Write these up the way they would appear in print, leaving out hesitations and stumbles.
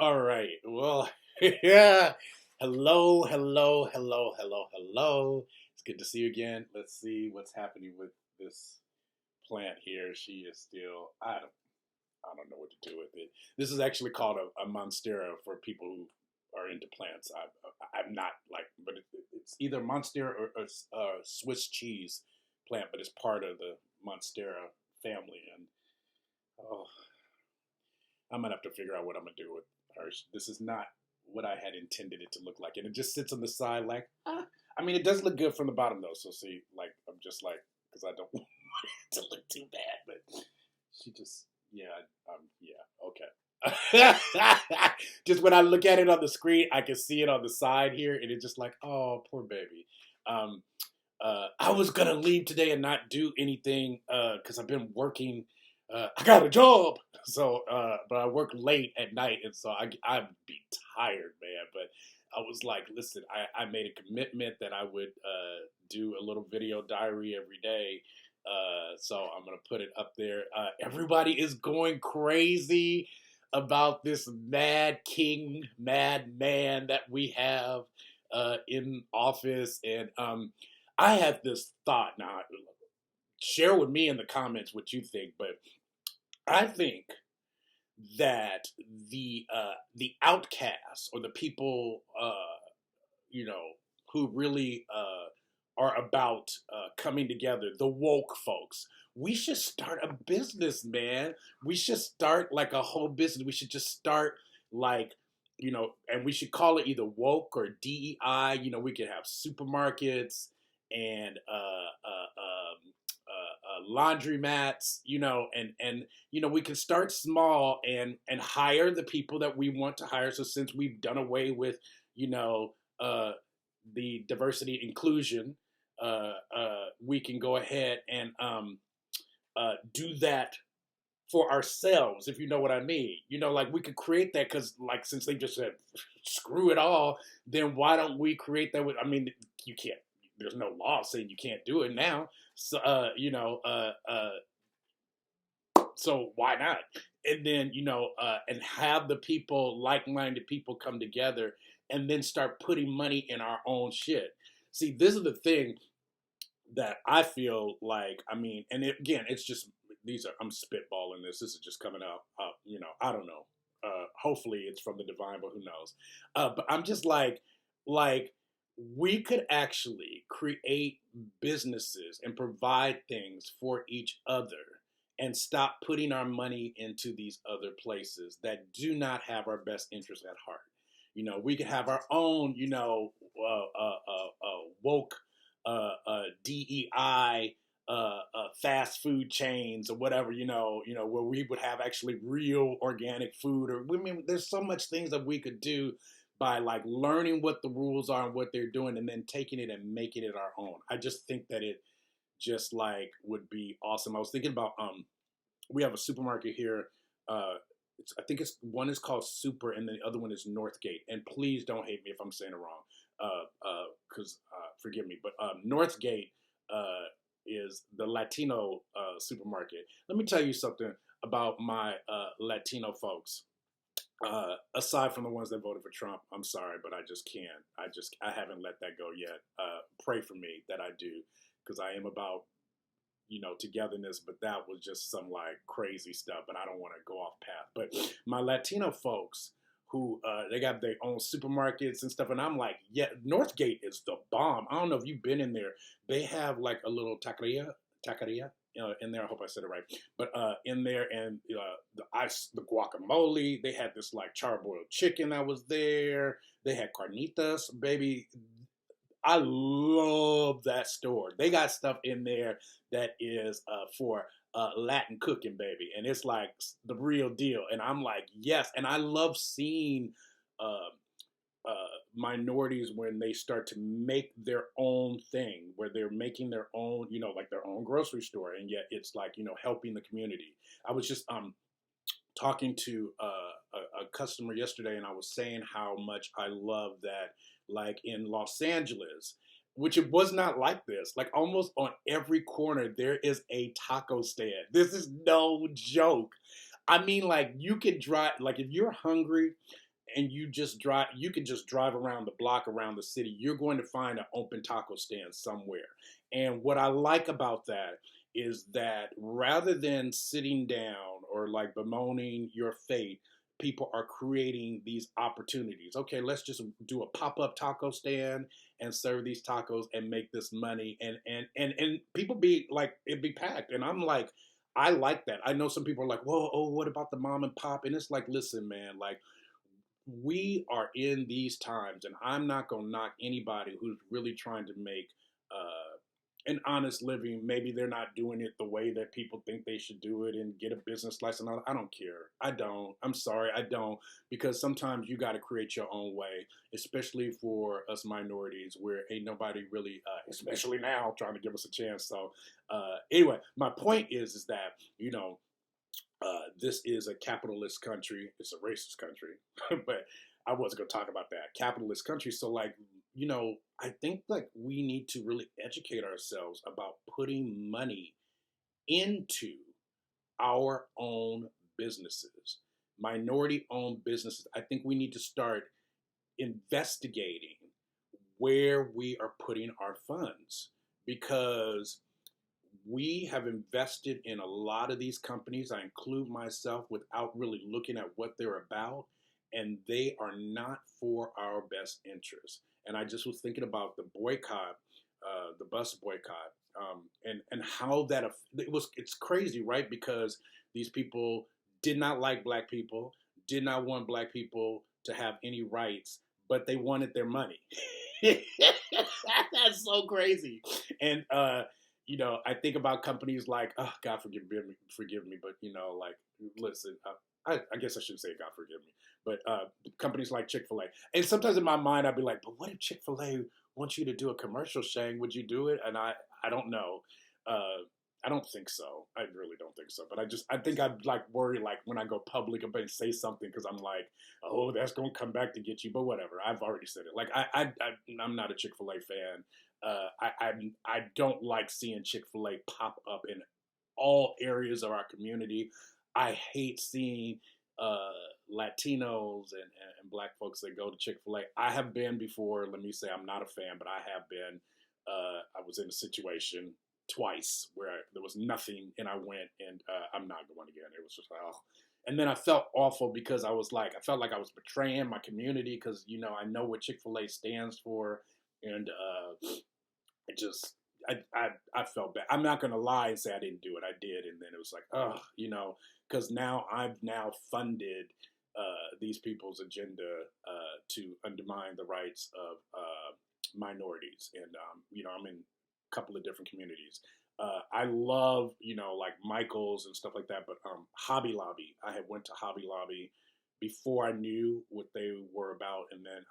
All right. Well, yeah. Hello. It's good to see you again. Let's see what's happening with this plant here. She is still. I don't know what to do with it. This is actually called a monstera for people who are into plants. I'm not like, but it's either monstera or a Swiss cheese plant, but it's part of the monstera family. And oh, I'm gonna have to figure out what I'm gonna do with her. This is not what I had intended it to look like, and it just sits on the side like. I mean, it does look good from the bottom though. So see, like I'm just like because I don't want it to look too bad, but she just yeah, okay. Just when I look at it on the screen, I can see it on the side here, and it's just like, oh, poor baby. Um, I was gonna leave today and not do anything because I've been working. I got a job, so but I work late at night, and so I'd be tired, man. But I was like, listen, I made a commitment that I would do a little video diary every day. So I'm gonna put it up there. Everybody is going crazy about this mad king, mad man that we have in office, and I have this thought now. Share with me in the comments what you think, but I think that the outcasts or the people you know who really are about coming together, the woke folks. We should start a business, man. We should start like a whole business. We should just start like and we should call it either woke or DEI. We could have supermarkets and laundromats, and we can start small and hire the people that we want to hire. So since we've done away with, the diversity inclusion, we can go ahead and do that for ourselves, if you know what I mean. Like we could create that because, like, since they just said screw it all, then why don't we create that? I mean, you can't. There's no law saying you can't do it now. So, so why not? And then, and have the people, like-minded people, come together and then start putting money in our own shit. See, this is the thing that I feel like. I mean, and again, it's just I'm spitballing this. This is just coming out. I don't know. Hopefully, it's from the divine, but who knows? But I'm just like we could actually create businesses and provide things for each other and stop putting our money into these other places that do not have our best interest at heart. We could have our own, woke DEI fast food chains or whatever, where we would have actually real organic food. Or I mean, there's so much things that we could do by like learning what the rules are and what they're doing, and then taking it and making it our own. I just think that it just like would be awesome. I was thinking about we have a supermarket here. I think it's one is called Super, and the other one is Northgate. And please don't hate me if I'm saying it wrong, because forgive me. But Northgate is the Latino supermarket. Let me tell you something about my Latino folks. Aside from the ones that voted for Trump, I'm sorry, but I just can't. I haven't let that go yet. Pray for me that I do, because I am about togetherness, but that was just some like crazy stuff, but I don't want to go off path. But my Latino folks who they got their own supermarkets and stuff, and I'm like, yeah, Northgate is the bomb. I don't know if you've been in there. They have like a little taqueria in there. I hope I said it right. But in there, and the guacamole. They had this like charboiled chicken that was there. They had carnitas, baby. I love that store. They got stuff in there that is for Latin cooking, baby, and it's like the real deal. And I'm like, yes. And I love seeing uh, minorities when they start to make their own thing, where they're making their own, like their own grocery store, and yet it's like helping the community. I was just talking to a customer yesterday, and I was saying how much I love that, like in Los Angeles, which it was not like this. Like almost on every corner, there is a taco stand. This is no joke. I mean, like you could drive, like if you're hungry and you can just drive around the block around the city, you're going to find an open taco stand somewhere. And what I like about that is that rather than sitting down or like bemoaning your fate, people are creating these opportunities. Okay, let's just do a pop-up taco stand and serve these tacos and make this money, and people be like, it be packed. And I'm like, I like that. I know some people are like, whoa, oh, what about the mom and pop? And it's like, listen, man, like, we are in these times, and I'm not gonna knock anybody who's really trying to make an honest living. Maybe they're not doing it the way that people think they should do it and get a business license. I don't care. I don't. I'm sorry, I don't. Because sometimes you got to create your own way, especially for us minorities, where ain't nobody really, especially now, trying to give us a chance. So, anyway, my point is that this is a capitalist country. It's a racist country, but I wasn't going to talk about that. Capitalist country. So, like, I think like we need to really educate ourselves about putting money into our own businesses, minority owned businesses. I think we need to start investigating where we are putting our funds, because we have invested in a lot of these companies. I include myself, without really looking at what they're about, and they are not for our best interest. And I just was thinking about the boycott, the bus boycott, and how that it's crazy, right? Because these people did not like black people, did not want black people to have any rights, but they wanted their money. That's so crazy. And I think about companies like, oh, God forgive me, but like, listen, I guess I shouldn't say God forgive me, but companies like Chick-fil-A. And sometimes in my mind, I'd be like, but what if Chick-fil-A wants you to do a commercial, Shane? Would you do it? And I don't know. I don't think so. I really don't think so. But I think I'd like worry, like when I go public and say something, because I'm like, oh, that's going to come back to get you. But whatever. I've already said it. Like I'm not a Chick-fil-A fan. I don't like seeing Chick-fil-A pop up in all areas of our community. I hate seeing Latinos and black folks that go to Chick-fil-A. I have been before. Let me say I'm not a fan, but I have been. I was in a situation twice where there was nothing, and I went, and I'm not going again. It was just like, oh. And then I felt awful because I felt like I was betraying my community, because I know what Chick-fil-A stands for, and I felt bad. I'm not gonna lie and say I didn't do it. I did, and then it was like, oh, because now I've funded these people's agenda to undermine the rights of minorities, and I'm in a couple of different communities. I love like Michaels and stuff like that, but Hobby Lobby. I had went to Hobby Lobby before I knew what they were about, and then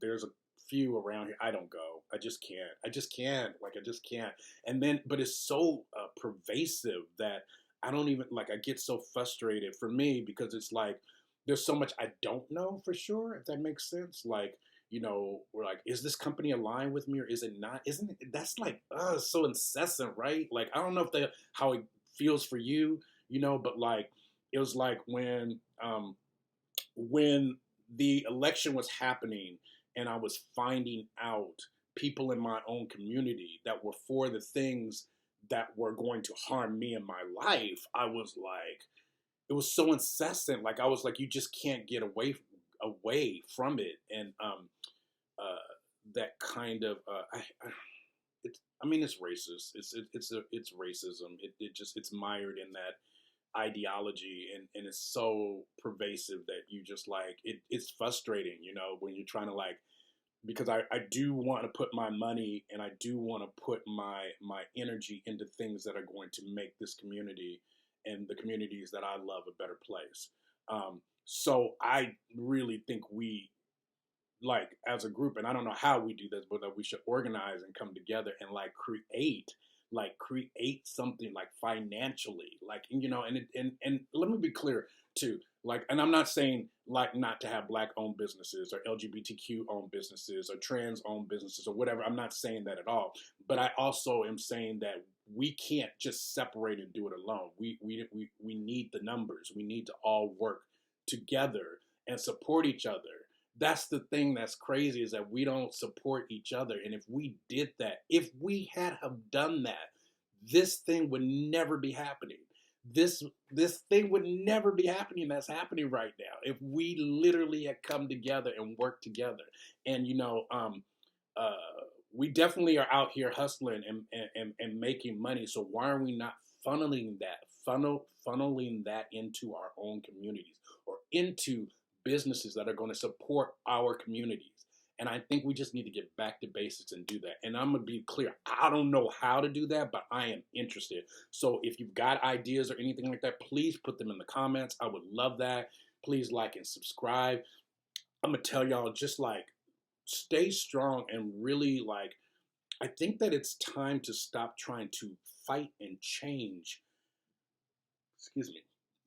there's a few around here. I don't go. I just can't. I just can't. Like, I just can't. And then, but it's so pervasive that I don't even, like, I get so frustrated for me, because it's like, there's so much I don't know for sure, if that makes sense. Like, we're like, is this company aligned with me or is it not? Isn't it? That's like, so incessant, right? Like, I don't know how it feels for you, but like, it was like when the election was happening, and I was finding out people in my own community that were for the things that were going to harm me in my life, I was like, it was so incessant. Like, I was like, you just can't get away from it. And that kind of, it's racist. It's racism. It's mired in that ideology, and it's so pervasive that you just like, it's frustrating, when you're trying to, like, because I do want to put my money, and I do want to put my energy into things that are going to make this community and the communities that I love a better place. So I really think we, like, as a group, and I don't know how we do this, but that we should organize and come together and like create something, like, financially, like, and let me be clear too, like, and I'm not saying like not to have black owned businesses or LGBTQ owned businesses or trans owned businesses or whatever. I'm not saying that at all, but I also am saying that we can't just separate and do it alone. We need the numbers. We need to all work together and support each other. That's the thing that's crazy, is that we don't support each other. And if we did that, if we had have done that, this thing would never be happening. This thing would never be happening that's happening right now if we literally had come together and worked together. And uh, we definitely are out here hustling and making money. So why are we not funneling that into our own communities or into businesses that are going to support our communities? And I think we just need to get back to basics and do that. And I'm going to be clear. I don't know how to do that, but I am interested. So if you've got ideas or anything like that, please put them in the comments. I would love that. Please like and subscribe. I'm going to tell y'all, just like, stay strong and really, like, I think that it's time to stop trying to fight and change, excuse me,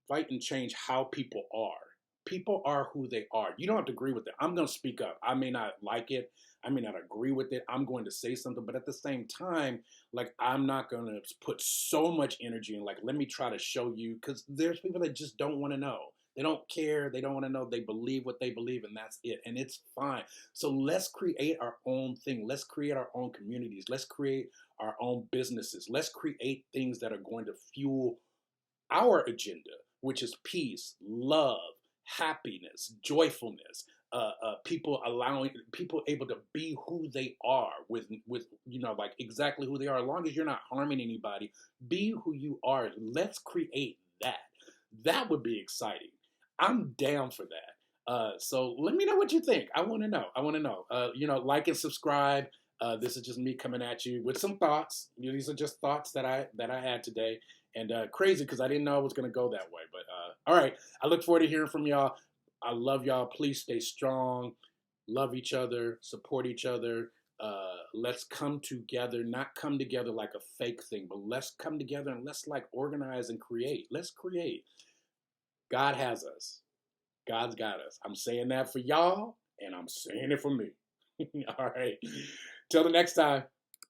fight and change how people are. People are who they are. You don't have to agree with it. I'm going to speak up. I may not like it. I may not agree with it. I'm going to say something. But at the same time, like, I'm not going to put so much energy in, like, let me try to show you. Because there's people that just don't want to know. They don't care. They don't want to know. They believe what they believe, and that's it. And it's fine. So let's create our own thing. Let's create our own communities. Let's create our own businesses. Let's create things that are going to fuel our agenda, which is peace, love, happiness, joyfulness, people able to be who they are with like exactly who they are. As long as you're not harming anybody, be who you are. Let's create that. That would be exciting. I'm down for that. So let me know what you think. I want to know. Like and subscribe. This is just me coming at you with some thoughts. These are just thoughts that I had today. And crazy, because I didn't know it was going to go that way. But all right, I look forward to hearing from y'all. I love y'all. Please stay strong. Love each other. Support each other. Let's come together, not come together like a fake thing, but let's come together and let's, like, organize and create. Let's create. God has us. God's got us. I'm saying that for y'all, and I'm saying it for me. All right. Till the next time.